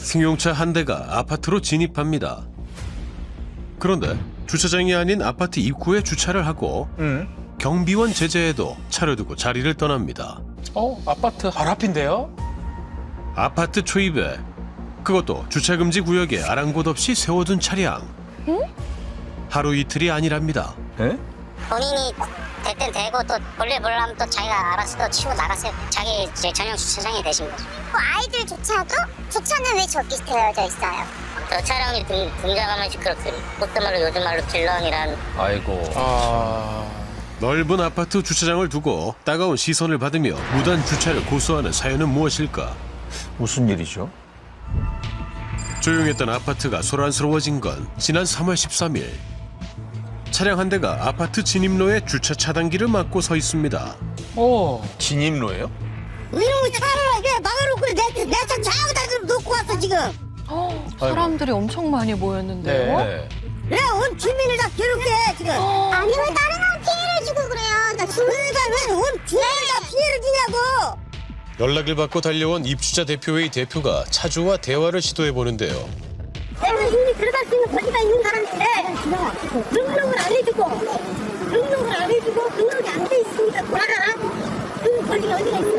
승용차 한 대가 아파트로 진입합니다. 그런데 주차장이 아닌 아파트 입구에 주차를 하고 경비원 제재에도 차를 두고 자리를 떠납니다. 아파트 바로 앞인데요? 아파트 초입에 그것도 주차금지 구역에 아랑곳 없이 세워둔 차량. 하루 이틀이 아니랍니다. 에? 본인이 대땐 대고 또 볼일 보려면 또 자기가 알아서 또 치고 나가세요. 자기 이제 전용 주차장이 되신 거죠. 아이들 주차도? 주차는 왜 저기 되어져 있어요? 저 차량이 등장하면 시끄럽더니 그때 말로 요즘 말로 딜런이란 아이고. 넓은 아파트 주차장을 두고 따가운 시선을 받으며 무단 주차를 고소하는 사연은 무엇일까? 무슨 일이죠? 조용했던 아파트가 소란스러워진 건 지난 3월 13일. 차량 한 대가 아파트 진입로에 주차 차단기를 막고 서 있습니다. 진입로예요? 이놈의 차를 왜 막아놓고 내차 좌우다 놓고 왔어 지금. 사람들이 엄청 많이 모였는데요. 네. 왜 온 주민을 다 괴롭게 해 지금. 아니 왜 다른 사람 피해를 주고 그래요. 나 주민이가 왜 온 주민을 다 피해를 주냐고. 연락을 받고 달려온 입주자 대표회의 대표가 차주와 대화를 시도해 보는데요. 내가 이미 들어갈 수 있는 권리가 있는 사람인데 등록을 안 해주고 등록이 안 돼 있으니까 돌아가라. 그 권리가 어디가 있어?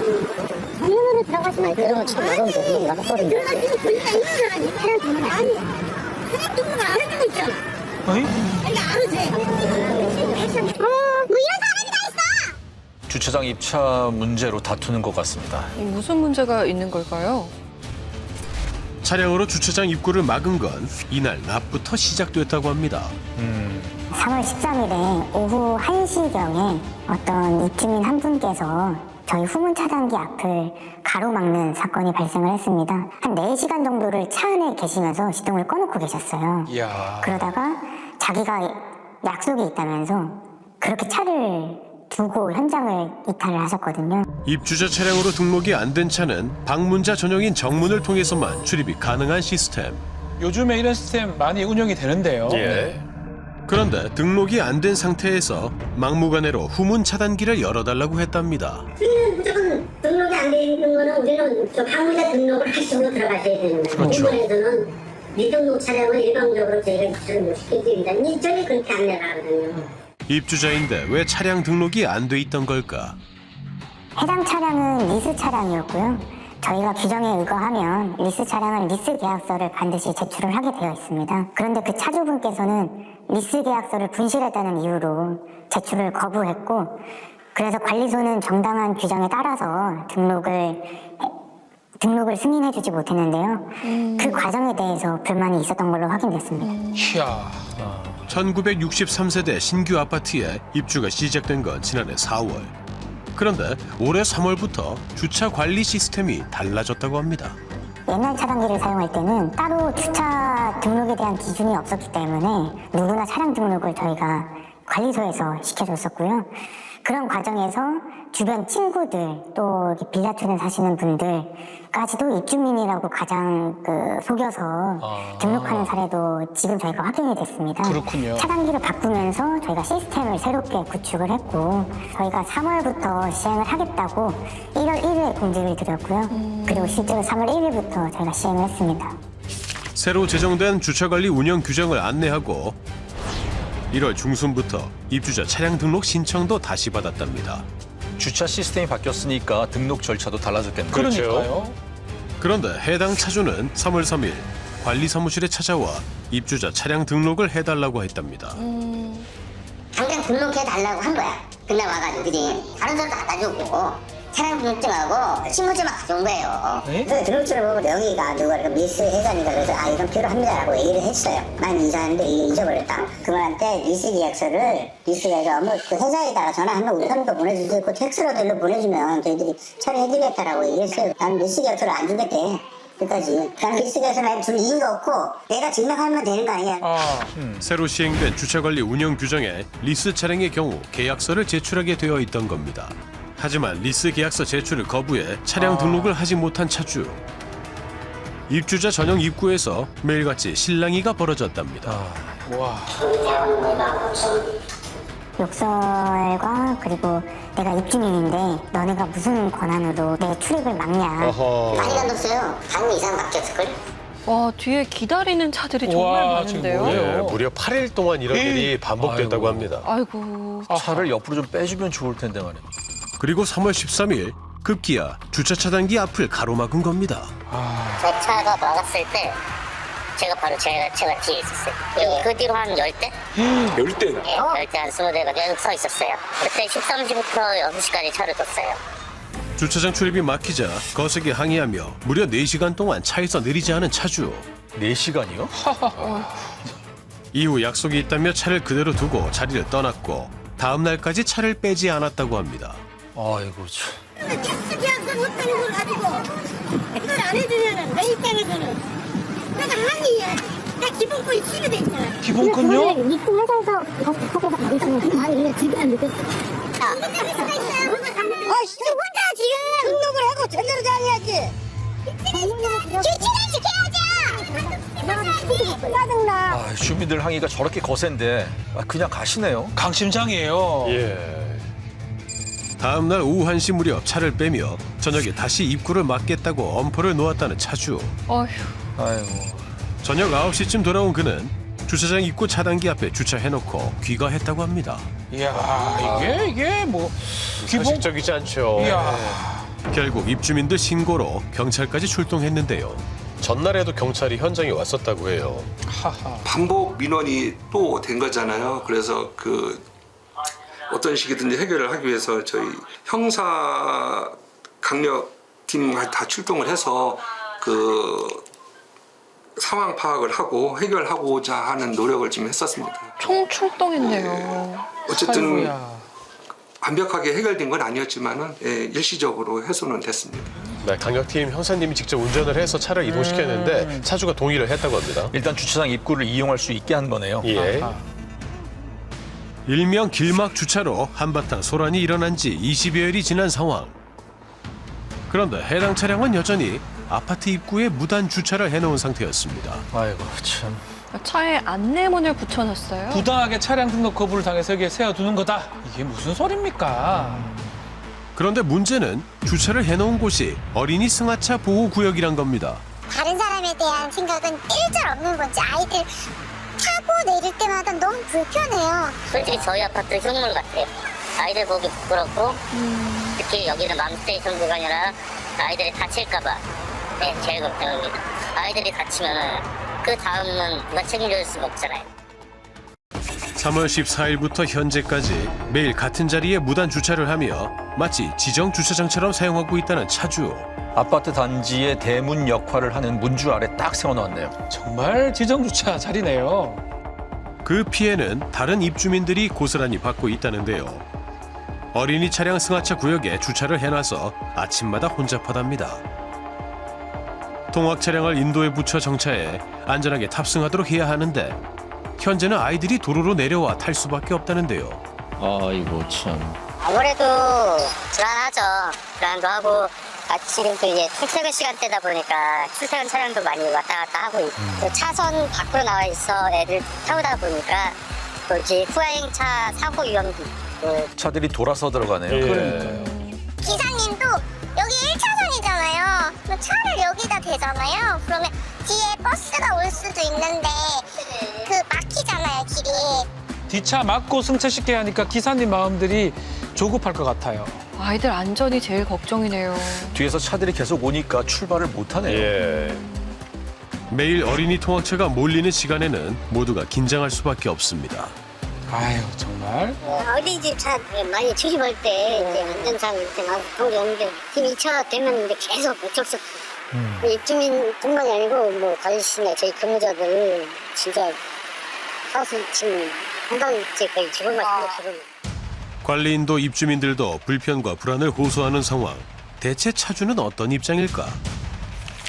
당연히 들어가시면 그러면 참 어려운 부분이 나가 소리. 들어갈 수 있는 권리가 있는 사람이 그냥 등록 아니 그냥 등록을 안 해주고 있잖아. 아니 안 하지. 뭐 이런 사람이 다 있어. 주차장 입차 문제로 다투는 것 같습니다. 무슨 문제가 있는 걸까요? 차량으로 주차장 입구를 막은 건 이날 낮부터 시작됐다고 합니다. 3월 13일에 오후 1시경에 어떤 입주민 한 분께서 저희 후문 차단기 앞을 가로막는 사건이 발생을 했습니다. 한 4시간 정도를 차 안에 계시면서 시동을 꺼놓고 계셨어요. 그러다가 자기가 약속이 있다면서 그렇게 차를 두고 현장을 이탈을 하셨거든요. 입주자 차량으로 등록이 안 된 차는 방문자 전용인 정문을 통해서만 출입이 가능한 시스템. 요즘에 이런 시스템 많이 운영이 되는데요. 그런데 등록이 안 된 상태에서 막무가내로 후문 차단기를 열어달라고 했답니다. 우리는 무조건 등록이 안 돼 있는 거는 우리는 저 방문자 등록을 하시고 들어가셔야 되는 거예요. 공무원에서는 미등록 차량은 일방적으로 저희가 입주를 못 시켜드립니다. 저희 그렇게 안내를 하거든요. 입주자인데 왜 차량 등록이 안 돼 있던 걸까? 해당 차량은 리스 차량이었고요. 저희가 규정에 의거하면 리스 차량은 리스 계약서를 반드시 제출을 하게 되어 있습니다. 그런데 그 차주분께서는 리스 계약서를 분실했다는 이유로 제출을 거부했고, 그래서 관리소는 정당한 규정에 따라서 등록을 승인해주지 못했는데요. 그 과정에 대해서 불만이 있었던 걸로 확인됐습니다. 1963세대 신규 아파트에 입주가 시작된 건 지난해 4월. 그런데 올해 3월부터 주차 관리 시스템이 달라졌다고 합니다. 옛날 차단기를 사용할 때는 따로 주차 등록에 대한 기준이 없었기 때문에 누구나 차량 등록을 저희가 관리소에서 시켜줬었고요. 그런 과정에서 주변 친구들 또 빌라촌에 사시는 분들까지도 입주민이라고 가장 속여서 등록하는 사례도 지금 저희가 확인이 됐습니다. 그렇군요. 차단기를 바꾸면서 저희가 시스템을 새롭게 구축을 했고, 저희가 3월부터 시행을 하겠다고 1월 1일에 공지를 드렸고요. 그리고 실제로 3월 1일부터 저희가 시행을 했습니다. 새로 제정된 주차관리 운영 규정을 안내하고 1월 중순부터 입주자 차량 등록 신청도 다시 받았답니다. 주차 시스템이 바뀌었으니까 등록 절차도 달라졌겠네요. 그러니까요. 그런데 해당 차주는 3월 3일 관리사무실에 찾아와 입주자 차량 등록을 해달라고 했답니다. 당장 등록해달라고 한 거야. 그날 와가지고 그지. 다른 사람도 갖다 주고 차량 등록증하고 신분증만 가져온 거예요. 그래서 등록증을 보고 여기가 누가 미스 회사니까 그래서 이건 필요합니다라고 얘기를 했어요. 난 이사하는데 잊어버렸다. 그분한테 리스 계약서를 그 회사에다가 전화하면 우편도 보내줄 수 있고 텍스로도 일로 보내주면 저희들이 처리해드리겠다라고 얘기했어요. 나는 리스 계약서를 안 주겠대. 끝까지. 나는 리스 계약서를 줄 이유가 없고 내가 증명하면 되는 거 아니야. 새로 시행된 주차관리 운영 규정에 리스 차량의 경우 계약서를 제출하게 되어 있던 겁니다. 하지만 리스 계약서 제출을 거부해 차량 등록을 하지 못한 차주. 입주자 전용 입구에서 매일같이 실랑이가 벌어졌답니다. 욕설과 그리고 내가 입주민인데 너네가 무슨 권한으로 내 출입을 막냐. 많이 감독어요. 당연히 이상 바뀌었을걸? 와, 뒤에 기다리는 차들이 정말 우와, 지금 많은데요. 뭐예요? 네, 무려 8일 동안 이런 일이 반복됐다고 아이고. 합니다. 아이고. 차를 옆으로 좀 빼주면 좋을 텐데 말이야. 그리고 3월 13일 급기야 주차 차단기 앞을 가로막은 겁니다. 저 차가 막았을 때 제가 바로 제가 뒤에 있었어요. 그리고 그 뒤로 한 10대? 10대? 네, 10대 한 20대가 계속 서 있었어요. 그때 13시부터 6시까지 차를 뒀어요. 주차장 출입이 막히자 거세게 항의하며 무려 4시간 동안 차에서 내리지 않은 차주. 4시간이요? 이후 약속이 있다며 차를 그대로 두고 자리를 떠났고 다음 날까지 차를 빼지 않았다고 합니다. 아이고 참. 계약서 못하는 걸 가지고 그걸 안 해주면은 내 입장에서는 내가 항의해야지. 내 기본권이 침해돼 있잖아. 기본권요? 입금 회사에서 하고 가겠습니다. 아니 이게 지금 안 됐어. 혼자 지금 등록을 하고 제대로 다녀야지. 규칙을 지켜야지. 아, 주민들 항의가 저렇게 거센데 그냥 가시네요. 강심장이에요. 예. 다음 날 오후 1시 무렵 차를 빼며 저녁에 다시 입구를 막겠다고 엄포를 놓았다는 차주. 어휴. 아이고. 저녁 9시쯤 돌아온 그는 주차장 입구 차단기 앞에 주차해놓고 귀가했다고 합니다. 이야, 이게 뭐 기본. 상식적이지 않죠. 이야. 결국 입주민들 신고로 경찰까지 출동했는데요. 전날에도 경찰이 현장에 왔었다고 해요. 하하. 반복 민원이 또 된 거잖아요. 그래서 그 어떤 식이든지 해결을 하기 위해서 저희 형사 강력팀 다 출동을 해서 그 상황 파악을 하고 해결하고자 하는 노력을 좀 했었습니다. 총출동했네요. 어쨌든 아이고야. 완벽하게 해결된 건 아니었지만은 일시적으로 해소는 됐습니다. 네, 강력팀 형사님이 직접 운전을 해서 차를 이동시켰는데 차주가 동의를 했다고 합니다. 일단 주차장 입구를 이용할 수 있게 한 거네요. 예. 아하. 일명 길막 주차로 한바탕 소란이 일어난 지 20여일이 지난 상황. 그런데 해당 차량은 여전히 아파트 입구에 무단 주차를 해놓은 상태였습니다. 아이고 참. 차에 안내문을 붙여놨어요. 부당하게 차량 등록 거부를 당해서 여기에 세워두는 거다. 이게 무슨 소리입니까? 그런데 문제는 주차를 해놓은 곳이 어린이 승하차 보호구역이란 겁니다. 다른 사람에 대한 생각은 일절 없는 건지 아이들 타고 내릴 때마다 너무 불편해요. 솔직히 저희 아파트 흉물 같아요. 아이들 보기 부끄럽고 특히 여기는 맘스테이션 구간이라 아이들이 다칠까봐 제일 걱정입니다. 아이들이 다치면은 그 다음은 누가 책임질 수가 없잖아요. 3월 14일부터 현재까지 매일 같은 자리에 무단 주차를 하며 마치 지정 주차장처럼 사용하고 있다는 차주. 아파트 단지의 대문 역할을 하는 문주 아래 딱 세워놨네요. 정말 지정주차 자리네요. 그 피해는 다른 입주민들이 고스란히 받고 있다는데요. 어린이 차량 승하차 구역에 주차를 해놔서 아침마다 혼잡하답니다. 통학 차량을 인도에 붙여 정차해 안전하게 탑승하도록 해야 하는데 현재는 아이들이 도로로 내려와 탈 수밖에 없다는데요. 아이고 참. 아무래도 불안하죠. 불안도 하고 지금 또 이제 출퇴근 시간대다 보니까 출퇴근 차량도 많이 왔다 갔다 하고 있고 차선 밖으로 나와 있어 애들 태우다 보니까 또 이제 후행차 사고 위험도 있고 차들이 돌아서 들어가네요. 그러니까요. 기사님도 여기 1차선이잖아요. 차를 여기다 대잖아요. 그러면 뒤에 버스가 올 수도 있는데 그 막히잖아요, 길이. 뒷차 막고 승차시켜야 하니까 기사님 마음들이 조급할 것 같아요. 아이들 안전이 제일 걱정이네요. 뒤에서 차들이 계속 오니까 출발을 못하네요. 예. 매일 어린이 통학차가 몰리는 시간에는 모두가 긴장할 수밖에 없습니다. 아유, 정말. 어린이집 차 많이 출입할 때 이제 안전상 이렇게 막 거기 오는데 지금 2차 되면 이제 계속 어쩔 수 없어. 입주민뿐만이 아니고 뭐 관리시나 저희 근무자들 진짜 사실 지금 한강째 거의 죽을 맛인데 지금. 관리인도 입주민들도 불편과 불안을 호소하는 상황. 대체 차주는 어떤 입장일까?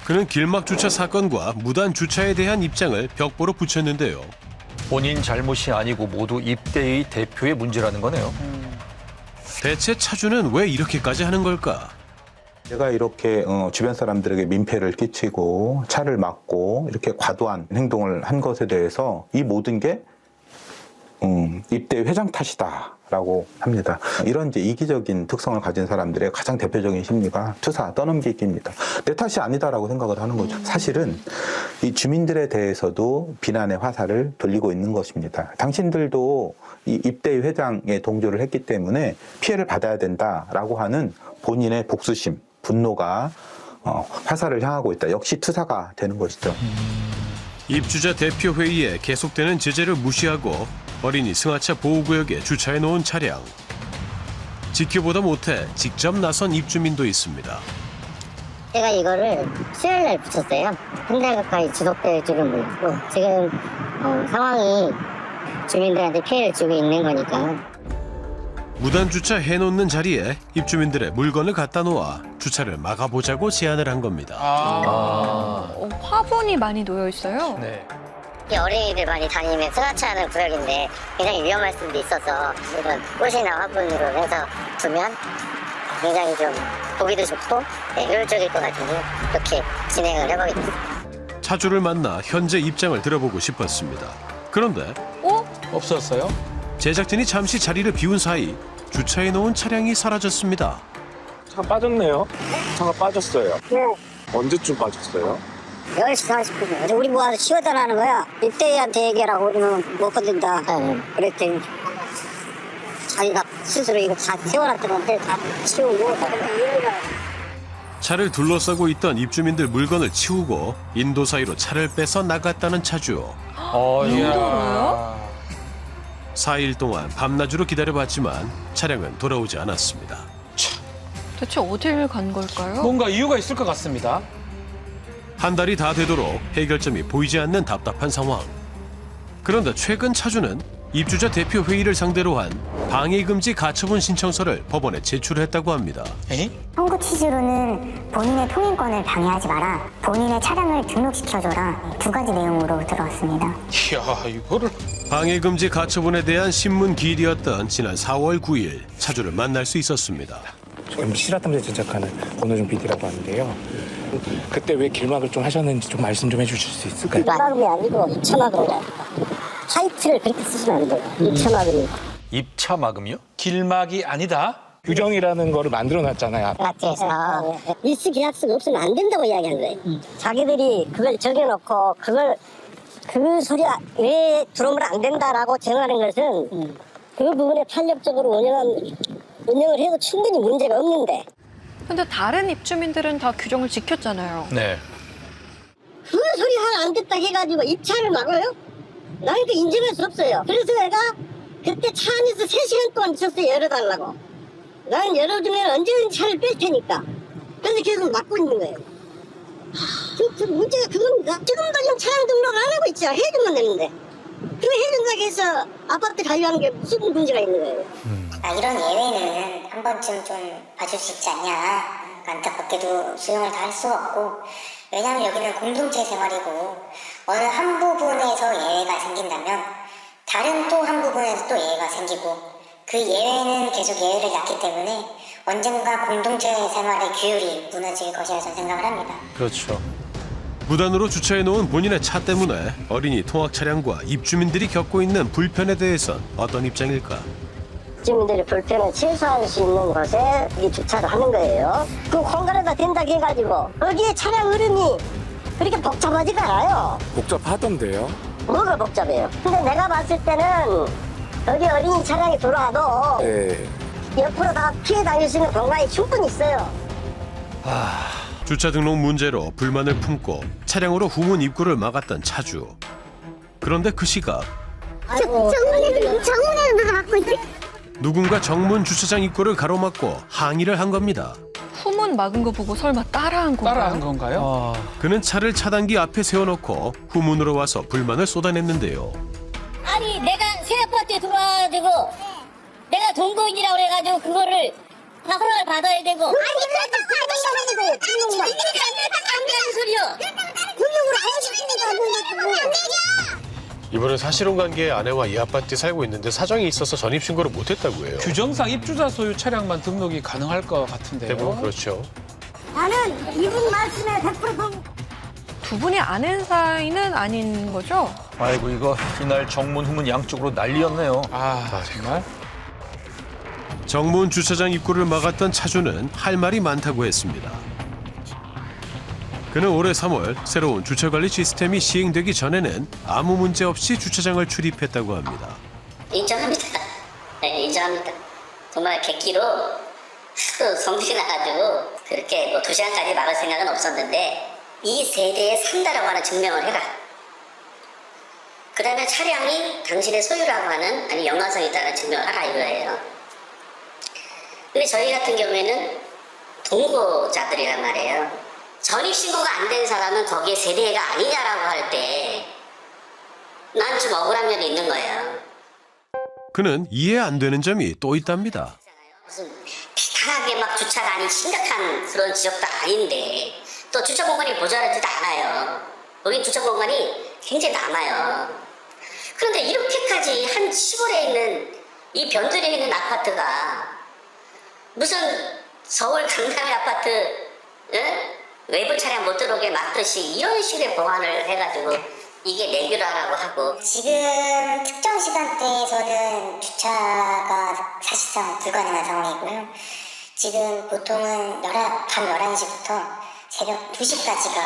그는 길막 주차 사건과 무단 주차에 대한 입장을 벽보로 붙였는데요. 본인 잘못이 아니고 모두 입대의 대표의 문제라는 거네요. 대체 차주는 왜 이렇게까지 하는 걸까? 제가 이렇게 주변 사람들에게 민폐를 끼치고 차를 막고 이렇게 과도한 행동을 한 것에 대해서 이 모든 게 입대 회장 탓이다라고 합니다. 이런 이제 이기적인 특성을 가진 사람들의 가장 대표적인 심리가 투사, 떠넘기기입니다. 내 탓이 아니다라고 생각을 하는 거죠. 사실은 이 주민들에 대해서도 비난의 화살을 돌리고 있는 것입니다. 당신들도 이 입대위 회장에 동조를 했기 때문에 피해를 받아야 된다라고 하는 본인의 복수심, 분노가 화살을 향하고 있다. 역시 투사가 되는 것이죠. 입주자 대표 회의에 계속되는 제재를 무시하고 어린이 승하차 보호구역에 주차해 놓은 차량. 지켜보다 못해 직접 나선 입주민도 있습니다. 제가 이거를 수요일 날 붙였어요. 한 달 가까이 지속될 줄은 몰랐고 지금 상황이 주민들한테 피해를 주고 있는 거니까. 무단 주차 해놓는 자리에 입주민들의 물건을 갖다 놓아 주차를 막아보자고 제안을 한 겁니다. 화분이 많이 놓여 있어요. 네. 이 어린이들 많이 다니면 승하차하는 구역인데 굉장히 위험할 수도 있어서 이런 꽃이나 화분으로 해서 두면 굉장히 좀 보기도 좋고 효율적일 것 같아서 이렇게 진행을 해보겠습니다. 차주를 만나 현재 입장을 들어보고 싶었습니다. 그런데 없었어요? 제작진이 잠시 자리를 비운 사이 주차해 놓은 차량이 사라졌습니다. 차가 빠졌네요. 차가 빠졌어요. 언제쯤 빠졌어요? 10시 40분. 우리 모아서 치워달라는 거야. 입대위한테 얘기하라고 그러면 못 건든다. 그랬더니 자기가 스스로 이거 다 세워놨던 건데 다 치우고. 차를 둘러싸고 있던 입주민들 물건을 치우고 인도 사이로 차를 빼서 나갔다는 차주. 인도로요? 4일 동안 밤낮으로 기다려봤지만 차량은 돌아오지 않았습니다. 대체 어딜 간 걸까요? 뭔가 이유가 있을 것 같습니다. 한 달이 다 되도록 해결점이 보이지 않는 답답한 상황. 그런데 최근 차주는 입주자 대표 회의를 상대로 한 방해금지 가처분 신청서를 법원에 제출했다고 합니다. 청구 취지로는 본인의 통행권을 방해하지 마라, 본인의 차량을 등록시켜줘라, 2가지 내용으로 들어왔습니다. 이야, 이거를. 방해금지 가처분에 대한 신문 기일이었던 지난 4월 9일 차주를 만날 수 있었습니다. MBC 실화탐사 제작하는 권호중 PD라고 하는데요. 그때 왜 길막을 좀 하셨는지 좀 말씀 좀 해주실 수 있을까요? 입차막음이 아니고 입차막음이다. 타이틀을 그렇게 쓰시면 안 돼요. 입차막음이. 입차 막음이요? 길막이 아니다. 규정이라는 거를 만들어놨잖아요. 마트에서 리스 계약서가 없으면 안 된다고 이야기한 거예요. 자기들이 그걸 적여놓고 그 소리 왜 들어오면 안 된다라고 정하는 것은 그 부분에 탄력적으로 운영을 해도 충분히 문제가 없는데 근데 다른 입주민들은 다 규정을 지켰잖아요. 네. 그 소리 하나 안 됐다 해가지고 입차를 막아요? 나는 그 인정할 수 없어요. 그래서 내가 그때 차 안에서 3시간 동안 있었어요. 열어달라고. 나는 열어주면 언제든지 차를 뺄 테니까. 그래서 계속 막고 있는 거예요. 그 문제가 그겁니다. 지금도 지금 차량 등록을 안 하고 있죠. 해주면 되는데. 그 해준다고 해서 아파트 관리하는 게 무슨 문제가 있는 거예요. 이런 예외는 한 번쯤 좀 봐줄 수 있지 않냐. 안타깝게도 수용을 다 할 수가 없고 왜냐하면 여기는 공동체 생활이고 어느 한 부분에서 예외가 생긴다면 다른 또 한 부분에서 또 예외가 생기고 그 예외는 계속 예외를 낳기 때문에 언젠가 공동체 생활의 규율이 무너질 것이라 저는 생각을 합니다. 그렇죠. 무단으로 주차해 놓은 본인의 차 때문에 어린이 통학 차량과 입주민들이 겪고 있는 불편에 대해선 어떤 입장일까? 주민들의 불편을 최소화할 수 있는 곳에 이 주차를 하는 거예요. 그 공간에다 된다고 해가지고 거기에 차량 흐름이 그렇게 복잡하지가 않아요. 복잡하던데요. 뭐가 복잡해요? 근데 내가 봤을 때는 여기 어린이 차량이 들어와도 네. 옆으로 다 피해 다닐 수 있는 공간이 충분히 있어요. 주차 등록 문제로 불만을 품고 차량으로 후문 입구를 막았던 차주. 그런데 그 시각 정문에는 누가 막고 있지? 누군가 정문 주차장 입구를 가로막고 항의를 한 겁니다. 후문 막은 거 보고 설마 따라한 건가요? 따라한 건가요? 그는 차를 차단기 앞에 세워놓고 후문으로 와서 불만을 쏟아냈는데요. 아니 내가 새 아파트에 들어와가지고 내가 동거인이라고 그래가지고 그거를 다 허락을 받아야 되고 아니 그렇다고 하는 거예요. 등록만 안 되는 소리요. 등록을 하고 싶으니까 안 된다고. 이번엔 사실혼관계의 아내와 이 아파트에 살고 있는데 사정이 있어서 전입신고를 못했다고 해요. 규정상 입주자 소유 차량만 등록이 가능할 것 같은데요. 대부분 그렇죠. 나는 이분 말씀에 100% 동의. 두 분이 아는 사이는 아닌 거죠? 아이고 이거 이날 정문 후문 양쪽으로 난리였네요. 정말? 정문 주차장 입구를 막았던 차주는 할 말이 많다고 했습니다. 그는 올해 3월 새로운 주차관리 시스템이 시행되기 전에는 아무 문제 없이 주차장을 출입했다고 합니다. 인정합니다. 네, 인정합니다. 정말 객기로 하도 성질이 나가지고 그렇게 뭐 2시간까지 막을 생각은 없었는데 이 세대에 산다라고 하는 증명을 해라. 그 다음에 차량이 당신의 소유라고 하는 아니 연관성이 있다는 증명을 하라 이거예요. 근데 저희 같은 경우에는 동거자들이란 말이에요. 전입신고가 안 된 사람은 거기에 세대가 아니냐라고 할 때 난 좀 억울한 면이 있는 거예요. 그는 이해 안 되는 점이 또 있답니다. 무슨 비탄하게 막 주차가 아닌 심각한 그런 지역도 아닌데 또 주차 공간이 모자라지도 않아요. 여기 주차 공간이 굉장히 남아요. 그런데 이렇게까지 한 시골에 있는 이 변두리에 있는 아파트가 무슨 서울 강남의 아파트 외부 차량 못 들어오게 막듯이 이런 식의 보완을 해가지고 이게 내규라고 하고 지금 특정 시간대에서는 주차가 사실상 불가능한 상황이고요. 지금 보통은 밤 11시부터 새벽 2시까지가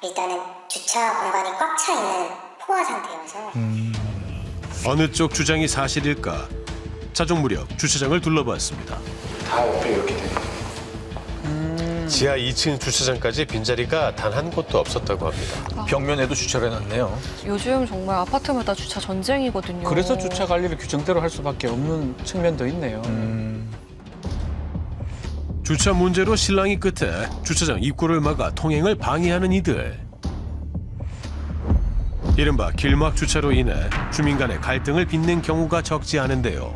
일단은 주차 공간이 꽉 차 있는 포화 상태여서 어느 쪽 주장이 사실일까? 자정 무렵 주차장을 둘러봤습니다. 다 옆에 이렇게 되네요. 지하 2층 주차장까지 빈자리가 단 한 곳도 없었다고 합니다. 벽면에도 주차를 해놨네요. 요즘 정말 아파트마다 주차 전쟁이거든요. 그래서 주차 관리를 규정대로 할 수밖에 없는 측면도 있네요. 주차 문제로 실랑이 끝에 주차장 입구를 막아 통행을 방해하는 이들. 이른바 길막 주차로 인해 주민 간의 갈등을 빚는 경우가 적지 않은데요.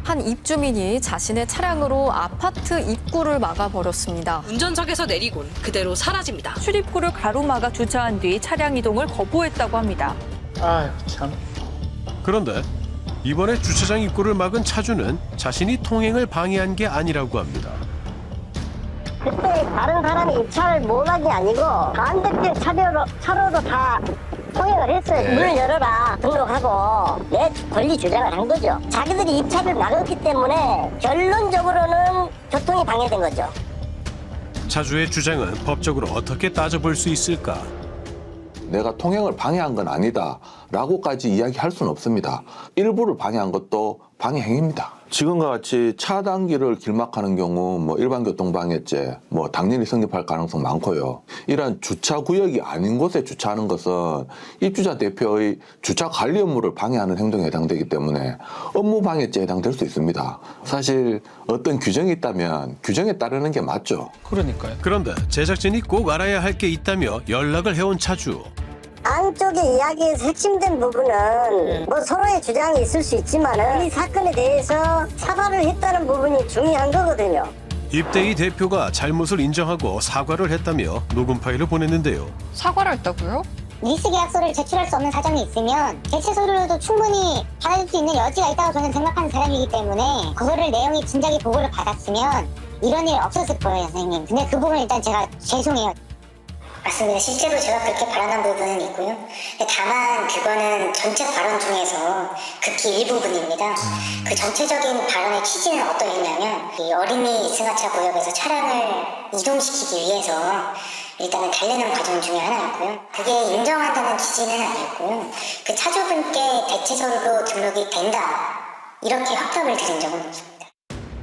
한 입주민이 자신의 차량으로 아파트 입구를 막아버렸습니다. 운전석에서 내리곤 그대로 사라집니다. 출입구를 가로막아 주차한 뒤 차량 이동을 거부했다고 합니다. 아유 참. 그런데 이번에 주차장 입구를 막은 차주는 자신이 통행을 방해한 게 아니라고 합니다. 그때 다른 사람이 입차를 못한 게 아니고 반대편 차로도 다 통행을 했어요. 문을 열어라 등록하고 내 권리 주장을 한 거죠. 자기들이 입차를 막았기 때문에 결론적으로는 교통이 방해된 거죠. 차주의 주장은 법적으로 어떻게 따져볼 수 있을까? 내가 통행을 방해한 건 아니다 라고까지 이야기할 수는 없습니다. 일부를 방해한 것도 방해 행위입니다. 지금과 같이 차단기를 길막하는 경우 일반 교통방해죄 당연히 성립할 가능성 많고요. 이러한 주차구역이 아닌 곳에 주차하는 것은 입주자 대표의 주차 관리 업무를 방해하는 행동에 해당되기 때문에 업무방해죄에 해당될 수 있습니다. 사실 어떤 규정이 있다면 규정에 따르는 게 맞죠. 그러니까요. 그런데 제작진이 꼭 알아야 할 게 있다며 연락을 해온 차주. 안쪽의 이야기에서 핵심된 부분은 서로의 주장이 있을 수 있지만 이 사건에 대해서 사과를 했다는 부분이 중요한 거거든요. 입대희 대표가 잘못을 인정하고 사과를 했다며 녹음 파일을 보냈는데요. 사과를 했다고요? 리스 계약서를 제출할 수 없는 사정이 있으면 대체 서류로도 충분히 받아줄 수 있는 여지가 있다고 저는 생각하는 사람이기 때문에 그거를 내용이 진작에 보고를 받았으면 이런 일 없었을 거예요, 선생님. 근데 그 부분은 일단 제가 죄송해요. 맞습니다. 실제로 제가 그렇게 발언한 부분은 있고요. 다만 그거는 전체 발언 중에서 극히 일부분입니다. 그 전체적인 발언의 취지는 어떠했냐면 이 어린이 승하차 구역에서 차량을 이동시키기 위해서 일단은 달래는 과정 중에 하나였고요. 그게 인정한다는 취지는 아니었고요. 그 차주분께 대체서류로 등록이 된다 이렇게 확답을 드린 적은 없습니다.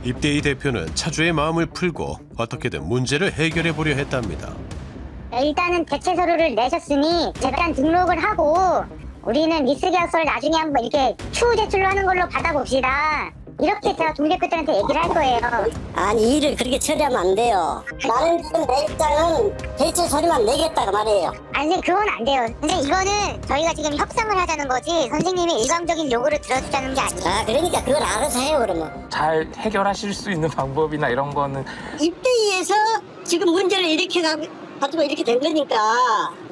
입대희 대표는 차주의 마음을 풀고 어떻게든 문제를 해결해 보려 했답니다. 일단은 대체 서류를 내셨으니 일단 등록을 하고 우리는 리스 계약서를 나중에 한번 이렇게 추후 제출로 하는 걸로 받아봅시다. 이렇게 제가 동대표들한테 얘기를 할 거예요. 아니 일을 그렇게 처리하면 안 돼요. 나는 지금 내 입장은 대체 서류만 내겠다고 말이에요. 아니 선생님 그건 안 돼요. 선생님 이거는 저희가 지금 협상을 하자는 거지 선생님의 일방적인 요구를 들어주자는 게 아니에요. 아 그러니까 그걸 알아서 해요 그러면. 잘 해결하실 수 있는 방법이나 이런 거는 입대위에서 지금 문제를 가지고 이렇게 된 거니까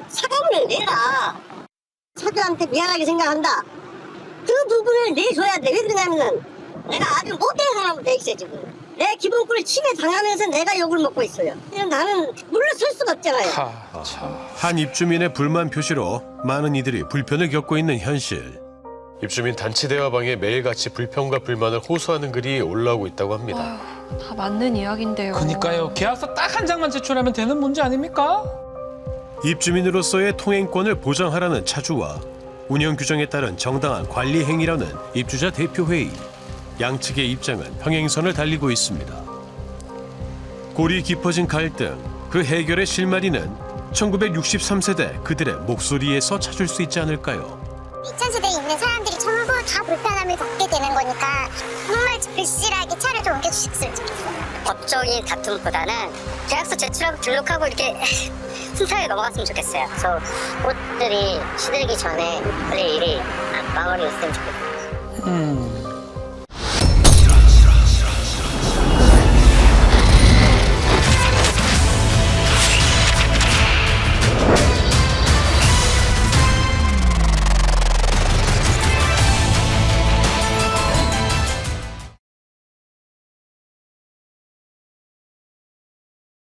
사과문을 내라. 차주한테 미안하게 생각한다. 그 부분을 내줘야 돼. 왜 그러냐면은 내가 아주 못된 사람으로 돼 있어요 지금. 내 기본권을 침해당하면서 내가 욕을 먹고 있어요. 나는 물러설 수가 없잖아요. 한 입주민의 불만 표시로 많은 이들이 불편을 겪고 있는 현실. 입주민 단체 대화방에 매일같이 불평과 불만을 호소하는 글이 올라오고 있다고 합니다. 다 맞는 이야기인데요. 그러니까요. 계약서 딱 한 장만 제출하면 되는 문제 아닙니까? 입주민으로서의 통행권을 보장하라는 차주와 운영 규정에 따른 정당한 관리 행위라는 입주자 대표회의. 양측의 입장은 평행선을 달리고 있습니다. 골이 깊어진 갈등, 그 해결의 실마리는 1963세대 그들의 목소리에서 찾을 수 있지 않을까요? 2000세대에 있는 사람들이 전부 다 불편함을 겪게 되는 거니까 정말 불실하게 차를 좀 옮겨주셨으면 좋겠어요. 법적인 다툼보다는 계약서 제출하고 등록하고 이렇게 순탄하게 넘어갔으면 좋겠어요. 그래서 꽃들이 시들기 전에 빨리 일이 마무리됐으면 좋겠어요.